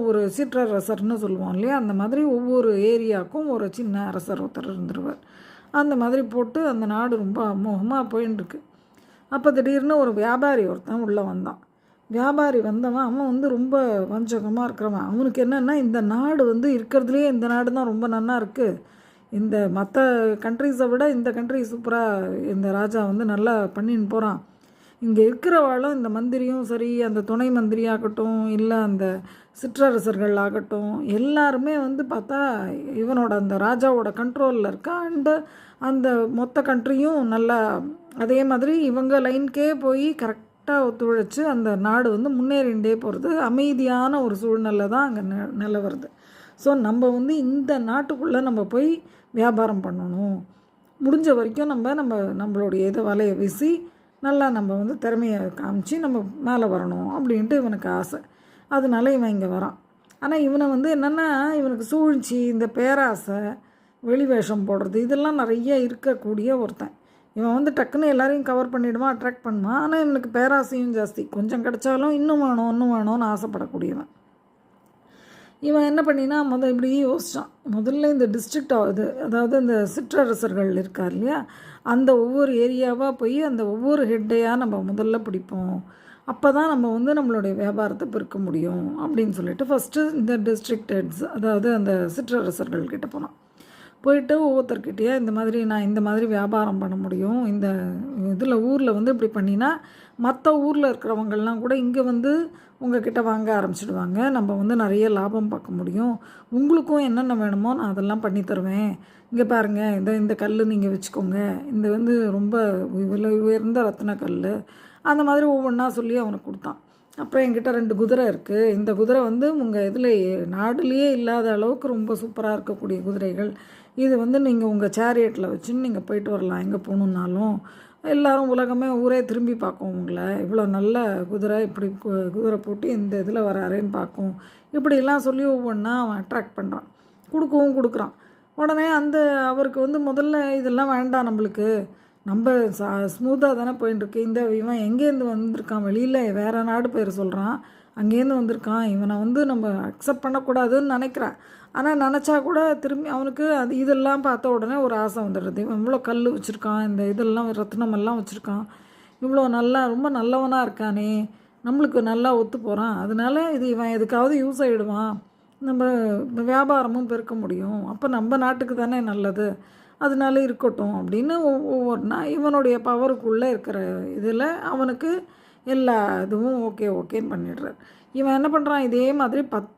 ஒரு சிற்றரசர்னு சொல்லுவோம் இல்லையா, அந்த மாதிரி ஒவ்வொரு ஏரியாவுக்கும் ஒரு சின்ன அரசர் ஒருத்தர் இருந்துருவார். அந்த மாதிரி போட்டு அந்த நாடு ரொம்ப அமோகமாக போயின்ட்டுருக்கு. அப்போ திடீர்னு ஒரு வியாபாரி ஒருத்தன் உள்ளே வந்தான். வியாபாரி வந்தவன் அவன் வந்து ரொம்ப வஞ்சகமாக இருக்கிறவன். அவனுக்கு என்னென்னா, இந்த நாடு வந்து இருக்கிறதுலையே இந்த நாடு தான் ரொம்ப நன்னா இருக்குது, இந்த மற்ற கண்ட்ரீஸை விட இந்த கண்ட்ரி சூப்பராக இந்த ராஜா வந்து நல்லா பண்ணின்னு போகிறான், இங்கே இருக்கிறவாளும் இந்த மந்திரியும் சரி, அந்த துணை மந்திரியாகட்டும், இல்லை அந்த சிற்றரசர்கள் ஆகட்டும், எல்லாருமே வந்து பார்த்தா இவனோட அந்த ராஜாவோட கண்ட்ரோலில் இருக்கா. அண்டு அந்த மொத்த கண்ட்ரியும் நல்லா அதே மாதிரி இவங்க லைனுக்கே போய் கரெக்டாக ஒத்துழைச்சி அந்த நாடு வந்து முன்னேறிண்டே போகிறது. அமைதியான ஒரு சூழ்நிலை தான் அங்கே நிலவருது. ஸோ நம்ம வந்து இந்த நாட்டுக்குள்ளே நம்ம போய் வியாபாரம் பண்ணணும், முடிஞ்ச வரைக்கும் நம்மளுடைய இதை வலையை வீசி நல்லா நம்ம வந்து திறமையை காமிச்சு நம்ம மேலே வரணும் அப்படின்ட்டு இவனுக்கு ஆசை. அதனால இவன் இங்கே வரான். ஆனால் இவனை வந்து என்னென்னா, இவனுக்கு சூழ்ச்சி, இந்த பேராசை, வெளிவேஷம் போடுறது, இதெல்லாம் நிறைய இருக்கக்கூடிய ஒருத்தன். இவன் வந்து டக்குன்னு எல்லாரையும் கவர் பண்ணிவிடுவான், அட்ராக்ட் பண்ணுவான். ஆனால் இவனுக்கு பேராசையும் ஜாஸ்தி. கொஞ்சம் கிடைச்சாலும் இன்னும் வேணும்னு ஆசைப்படக்கூடியவன். இவன் என்ன பண்ணினா, இப்படி யோசித்தான். முதல்ல இந்த டிஸ்ட்ரிக்ட் அதாவது இந்த சிற்றரசர்கள் இருக்கார் இல்லையா, அந்த ஒவ்வொரு ஏரியாவாக போய் அந்த ஒவ்வொரு ஹெட்டையாக நம்ம முதல்ல பிடிப்போம், அப்போ தான் நம்ம வந்து நம்மளுடைய வியாபாரத்தை பெருக்க முடியும் அப்படின்னு சொல்லிட்டு ஃபஸ்ட்டு இந்த டிஸ்ட்ரிக்ட் ஹெட்ஸ், அதாவது அந்த சிற்றரசர்கள்கிட்ட போனான். போயிட்டு ஒவ்வொருத்தர்கிட்டயே இந்த மாதிரி நான் இந்த மாதிரி வியாபாரம் பண்ண முடியும், இந்த இதில் ஊரில் வந்து இப்படி பண்ணினா மற்ற ஊரில் இருக்கிறவங்கள்லாம் கூட இங்கே வந்து உங்ககிட்ட வாங்க ஆரம்பிச்சிடுவாங்க, நம்ம வந்து நிறைய லாபம் பார்க்க முடியும், உங்களுக்கும் என்னென்ன வேணுமோ நான் அதெல்லாம் பண்ணி தருவேன், இங்கே பாருங்கள் இந்த கல் நீங்கள் வச்சுக்கோங்க, இந்த வந்து ரொம்ப விலை உயர்ந்த ரத்தின கல், அந்த மாதிரி ஒவ்வொன்றா சொல்லி அவனுக்கு கொடுத்தான். அப்புறம் என்கிட்ட 2 குதிரை இருக்குது, இந்த குதிரை வந்து உங்கள் இதில் நாடுலேயே இல்லாத அளவுக்கு ரொம்ப சூப்பராக இருக்கக்கூடிய குதிரைகள், இது வந்து நீங்கள் உங்கள் சேரியட்டில் வச்சுன்னு நீங்கள் போயிட்டு வரலாம், எங்கே போகணுன்னாலும் எல்லோரும் உலகமே ஊரே திரும்பி பார்க்கும் உங்களை, இவ்வளோ நல்ல குதிரை, இப்படி குதிரை போட்டு இந்த இதில் வராருன்னு பார்க்கும், இப்படிலாம் சொல்லி ஒவ்வொன்றா அவன் அட்ராக்ட் பண்ணுறான், கொடுக்குறான். உடனே அவருக்கு வந்து முதல்ல இதெல்லாம் வேண்டாம், நம்மளுக்கு நம்ம ஸ்மூத்தாக தானே போயின்ட்டுருக்கு, இந்த இவன் எங்கேருந்து வந்திருக்கான், வெளியில் வேறு நாடு பேர் சொல்கிறான், அங்கேருந்து வந்திருக்கான், இவனை வந்து நம்ம அக்செப்ட் பண்ணக்கூடாதுன்னு நினைக்கிறேன். ஆனால் நினச்சா கூட திரும்பி அவனுக்கு இதெல்லாம் பார்த்த உடனே ஒரு ஆசை வந்துடுறது, இவன் இவ்வளோ கல் வச்சுருக்கான், இந்த இதெல்லாம் ரத்னமெல்லாம் வச்சுருக்கான், இவ்வளோ நல்லா ரொம்ப நல்லவனாக இருக்கானே, நம்மளுக்கு நல்லா ஒத்து போகிறான், அதனால இவன் எதுக்காவது யூஸ் ஆகிடுவான், நம்ம வியாபாரமும் பெருக்க முடியும், அப்போ நம்ம நாட்டுக்கு தானே நல்லது, அதனால இருக்கட்டும் அப்படின்னு ஒவ்வொன்றா இவனுடைய பவருக்குள்ளே இருக்கிற இதில் அவனுக்கு எல்லா இதுவும் ஓகேன்னு பண்ணிடுறார். இவன் என்ன பண்ணுறான், இதே மாதிரி